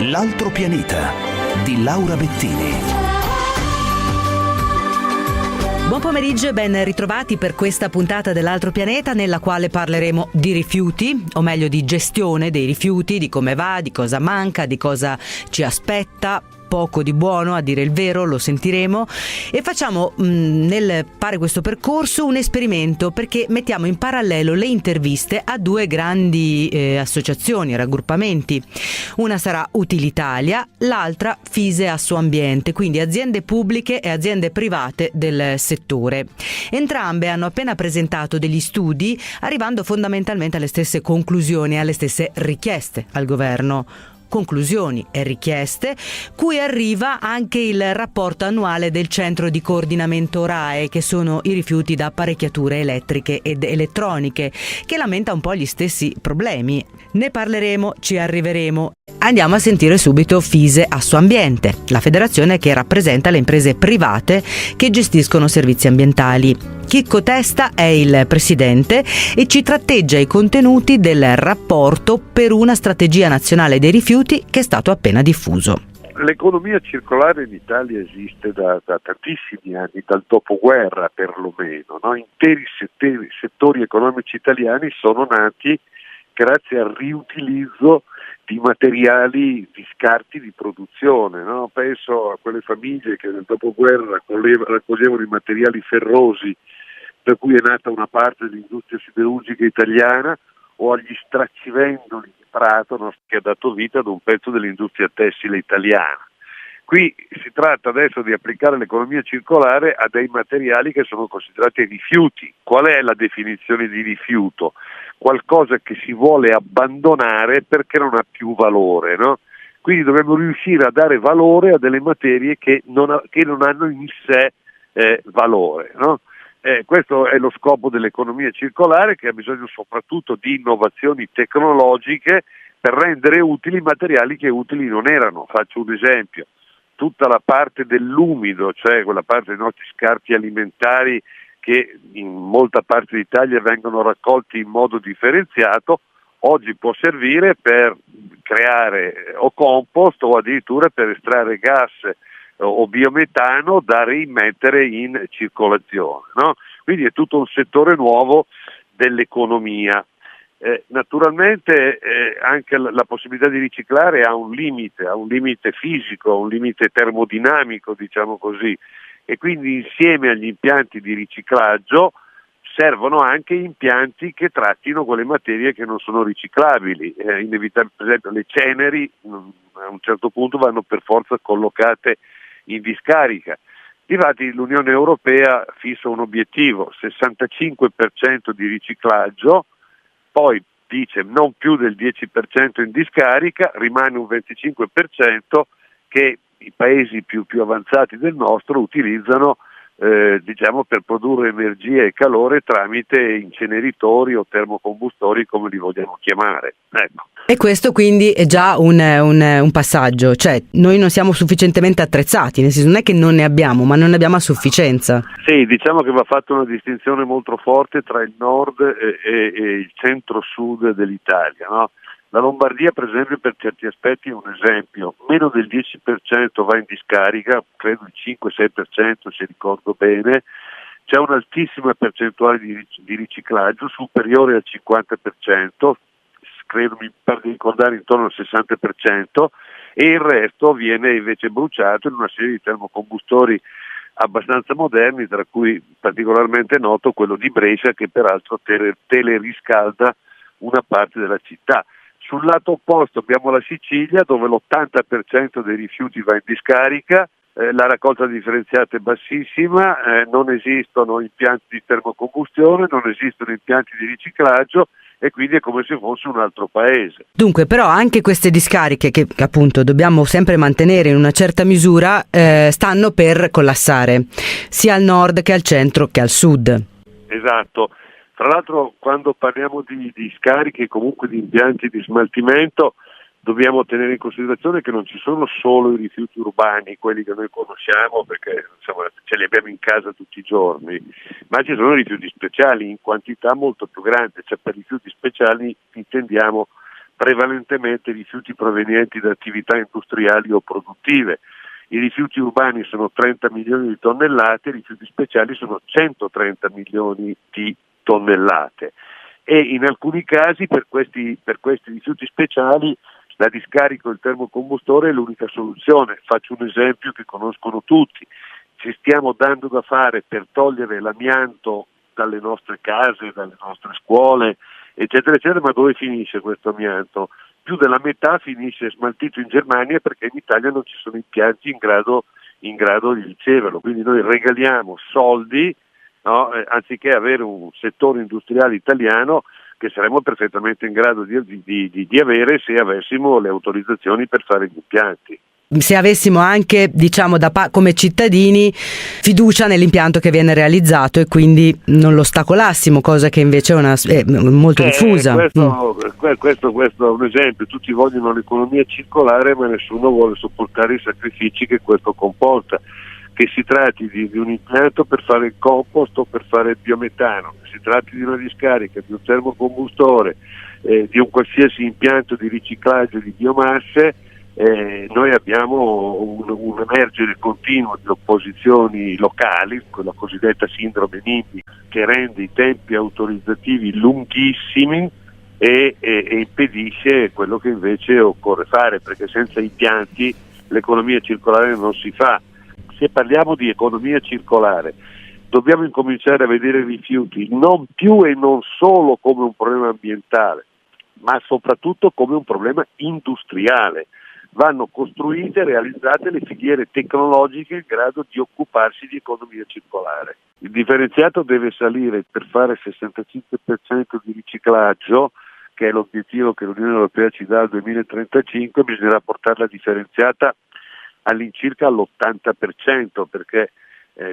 L'altro pianeta di Laura Bettini. Buon pomeriggio e ben ritrovati per questa puntata dell'Altro Pianeta, nella quale parleremo di rifiuti, o meglio di gestione dei rifiuti, di come va, di cosa manca, di cosa ci aspetta. Poco di buono, a dire il vero, lo sentiremo, e facciamo nel fare questo percorso un esperimento, perché mettiamo in parallelo le interviste a due grandi associazioni, raggruppamenti. Una sarà Utilitalia, l'altra Fise Assoambiente, quindi aziende pubbliche e aziende private del settore. Entrambe hanno appena presentato degli studi, arrivando fondamentalmente alle stesse conclusioni e alle stesse richieste al governo. Conclusioni e richieste cui arriva anche il rapporto annuale del centro di coordinamento RAEE, che sono i rifiuti da apparecchiature elettriche ed elettroniche, che lamenta un po' gli stessi problemi. Ne parleremo, ci arriveremo. Andiamo a sentire subito Fise Assoambiente, la federazione che rappresenta le imprese private che gestiscono servizi ambientali. Chicco Testa è il presidente e ci tratteggia i contenuti del rapporto per una strategia nazionale dei rifiuti che è stato appena diffuso. L'economia circolare in Italia esiste da tantissimi anni, dal dopoguerra perlomeno, no? Interi settori economici italiani sono nati grazie al riutilizzo di materiali, di scarti di produzione, no? Penso a quelle famiglie che nel dopoguerra raccoglievano i materiali ferrosi, per cui è nata una parte dell'industria siderurgica italiana, o agli straccivendoli di Prato, no? Che ha dato vita ad un pezzo dell'industria tessile italiana. Qui si tratta adesso di applicare l'economia circolare a dei materiali che sono considerati rifiuti. Qual è la definizione di rifiuto? Qualcosa che si vuole abbandonare perché non ha più valore, no? Quindi dobbiamo riuscire a dare valore a delle materie che non hanno in sé valore, no? Questo è lo scopo dell'economia circolare, che ha bisogno soprattutto di innovazioni tecnologiche per rendere utili materiali che utili non erano. Faccio un esempio: tutta la parte dell'umido, cioè quella parte dei nostri scarti alimentari che in molta parte d'Italia vengono raccolti in modo differenziato, oggi può servire per creare o compost o addirittura per estrarre gas o biometano da rimettere in circolazione, no? Quindi è tutto un settore nuovo dell'economia. Naturalmente anche la possibilità di riciclare ha un limite fisico, un limite termodinamico, diciamo così, e quindi insieme agli impianti di riciclaggio servono anche impianti che trattino quelle materie che non sono riciclabili. Per esempio le ceneri a un certo punto vanno per forza collocate in discarica. Difatti l'Unione Europea fissa un obiettivo, 65% di riciclaggio, poi dice non più del 10% in discarica, rimane un 25% che i paesi più avanzati del nostro utilizzano per produrre energia e calore tramite inceneritori o termocombustori, come li vogliamo chiamare. Ecco. E questo quindi è già un passaggio, cioè noi non siamo sufficientemente attrezzati, nel senso non è che non ne abbiamo, ma non ne abbiamo a sufficienza. Sì, diciamo che va fatta una distinzione molto forte tra il nord e il centro-sud dell'Italia, no? La Lombardia, per esempio, per certi aspetti è un esempio: meno del 10% va in discarica, credo il 5-6% se ricordo bene, c'è un'altissima percentuale di riciclaggio, superiore al 50%, credo, mi pare di ricordare intorno al 60%, e il resto viene invece bruciato in una serie di termocombustori abbastanza moderni, tra cui particolarmente noto quello di Brescia, che peraltro teleriscalda una parte della città. Sul lato opposto abbiamo la Sicilia, dove l'80% dei rifiuti va in discarica, la raccolta differenziata è bassissima, non esistono impianti di termocombustione, non esistono impianti di riciclaggio, e quindi è come se fosse un altro paese. Dunque, però anche queste discariche, che appunto dobbiamo sempre mantenere in una certa misura, stanno per collassare, sia al nord che al centro che al sud. Esatto. Tra l'altro, quando parliamo di scariche e comunque di impianti di smaltimento, dobbiamo tenere in considerazione che non ci sono solo i rifiuti urbani, quelli che noi conosciamo perché insomma ce li abbiamo in casa tutti i giorni, ma ci sono rifiuti speciali in quantità molto più grande. Cioè, per rifiuti speciali intendiamo prevalentemente rifiuti provenienti da attività industriali o produttive. I rifiuti urbani sono 30 milioni di tonnellate, i rifiuti speciali sono 130 milioni di tonnellate. E in alcuni casi per questi rifiuti speciali la discarica o il termocombustore è l'unica soluzione. Faccio un esempio che conoscono tutti: ci stiamo dando da fare per togliere l'amianto dalle nostre case, dalle nostre scuole, eccetera, eccetera, ma dove finisce questo amianto? Più della metà finisce smaltito in Germania perché in Italia non ci sono impianti in grado di riceverlo, quindi noi regaliamo soldi, no? Anziché avere un settore industriale italiano che saremmo perfettamente in grado di avere se avessimo le autorizzazioni per fare gli impianti. Se avessimo anche, diciamo, come cittadini fiducia nell'impianto che viene realizzato e quindi non lo ostacolassimo, cosa che invece è molto diffusa. Questo è un esempio. Tutti vogliono l'economia circolare, ma nessuno vuole sopportare i sacrifici che questo comporta. Che si tratti di un impianto per fare il compost o per fare il biometano, che si tratti di una discarica, di un termocombustore, di un qualsiasi impianto di riciclaggio di biomasse, noi abbiamo un emergere continuo di opposizioni locali, quella cosiddetta sindrome NIMBY, che rende i tempi autorizzativi lunghissimi e impedisce quello che invece occorre fare, perché senza impianti l'economia circolare non si fa. Se parliamo di economia circolare, dobbiamo incominciare a vedere i rifiuti non più e non solo come un problema ambientale, ma soprattutto come un problema industriale. Vanno costruite e realizzate le filiere tecnologiche in grado di occuparsi di economia circolare. Il differenziato deve salire per fare il 65% di riciclaggio, che è l'obiettivo che l'Unione Europea ci dà al 2035, bisognerà portarla differenziata all'incirca all'80%, perché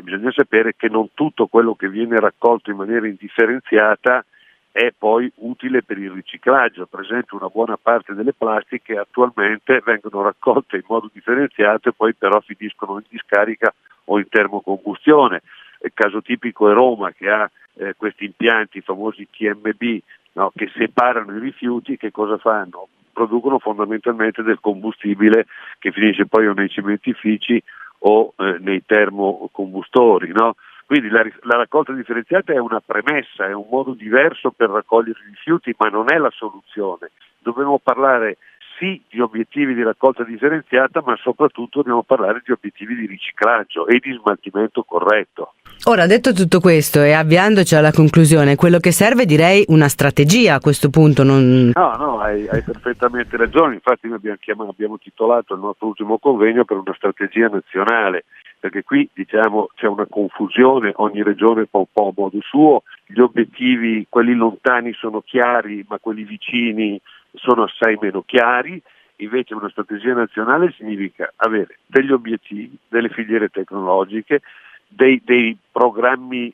bisogna sapere che non tutto quello che viene raccolto in maniera indifferenziata è poi utile per il riciclaggio. Per esempio una buona parte delle plastiche attualmente vengono raccolte in modo differenziato e poi però finiscono in discarica o in termocombustione. Il caso tipico è Roma, che ha questi impianti, i famosi TMB, no, che separano i rifiuti. Che cosa fanno? Producono fondamentalmente del combustibile che finisce poi o nei cementifici o nei termocombustori, no? Quindi la raccolta differenziata è una premessa, è un modo diverso per raccogliere i rifiuti, ma non è la soluzione. Dobbiamo parlare sì di obiettivi di raccolta differenziata, ma soprattutto dobbiamo parlare di obiettivi di riciclaggio e di smaltimento corretto. Ora, detto tutto questo e avviandoci alla conclusione, quello che serve direi una strategia a questo punto. No, hai perfettamente ragione. Infatti noi abbiamo titolato il nostro ultimo convegno per una strategia nazionale, perché qui diciamo c'è una confusione, ogni regione fa un po' a modo suo, gli obiettivi, quelli lontani sono chiari, ma quelli vicini sono assai meno chiari. Invece una strategia nazionale significa avere degli obiettivi, delle filiere tecnologiche, dei programmi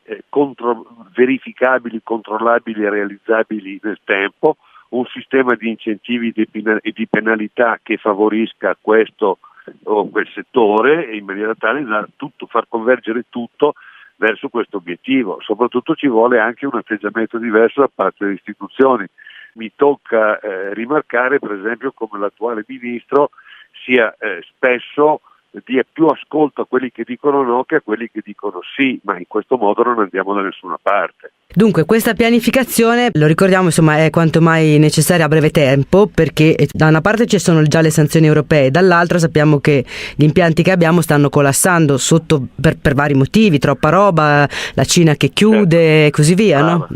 verificabili, controllabili e realizzabili nel tempo, un sistema di incentivi e di penalità che favorisca questo o quel settore, e in maniera tale da far convergere tutto verso questo obiettivo. Soprattutto ci vuole anche un atteggiamento diverso da parte delle istituzioni. Mi tocca rimarcare per esempio come l'attuale ministro sia spesso dia più ascolto a quelli che dicono no che a quelli che dicono sì, ma in questo modo non andiamo da nessuna parte. Dunque questa pianificazione, lo ricordiamo, insomma, è quanto mai necessaria a breve tempo, perché da una parte ci sono già le sanzioni europee, dall'altra sappiamo che gli impianti che abbiamo stanno collassando per vari motivi, troppa roba, la Cina che chiude e così via, no?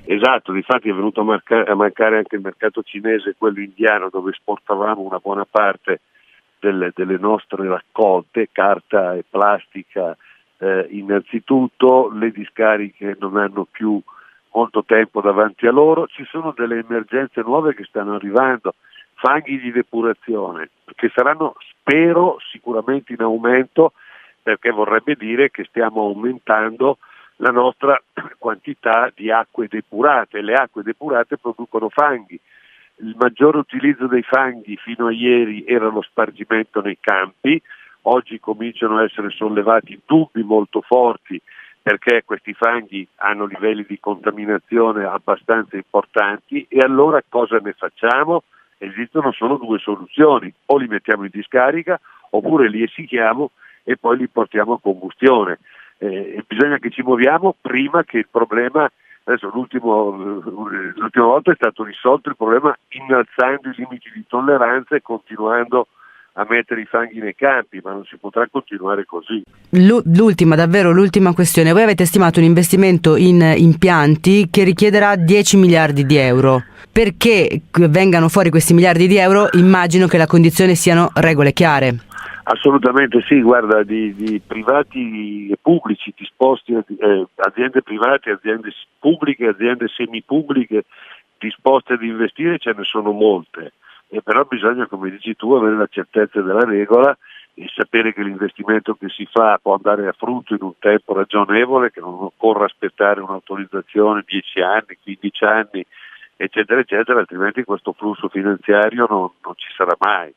Esatto, difatti è venuto a mancare anche il mercato cinese e quello indiano, dove esportavamo una buona parte delle nostre raccolte, carta e plastica innanzitutto. Le discariche non hanno più molto tempo davanti a loro, ci sono delle emergenze nuove che stanno arrivando, fanghi di depurazione, che saranno, spero, sicuramente in aumento, perché vorrebbe dire che stiamo aumentando la nostra quantità di acque depurate. Le acque depurate producono fanghi. Il maggiore utilizzo dei fanghi fino a ieri era lo spargimento nei campi, oggi cominciano a essere sollevati dubbi molto forti perché questi fanghi hanno livelli di contaminazione abbastanza importanti, e allora cosa ne facciamo? esistono solo due soluzioni: o li mettiamo in discarica oppure li essicchiamo e poi li portiamo a combustione. Bisogna che ci muoviamo prima che il problema, adesso l'ultima volta è stato risolto il problema innalzando i limiti di tolleranza e continuando a mettere i fanghi nei campi, ma non si potrà continuare così. L'ultima questione: voi avete stimato un investimento in impianti che richiederà 10 miliardi di euro. Perché vengano fuori questi miliardi di euro, immagino che la condizione siano regole chiare. Assolutamente sì, guarda, di privati e pubblici disposti, aziende private, aziende pubbliche, aziende semipubbliche disposte ad investire ce ne sono molte, però bisogna, come dici tu, avere la certezza della regola e sapere che l'investimento che si fa può andare a frutto in un tempo ragionevole, che non occorra aspettare un'autorizzazione 10 anni, 15 anni, eccetera, eccetera, altrimenti questo flusso finanziario non ci sarà mai.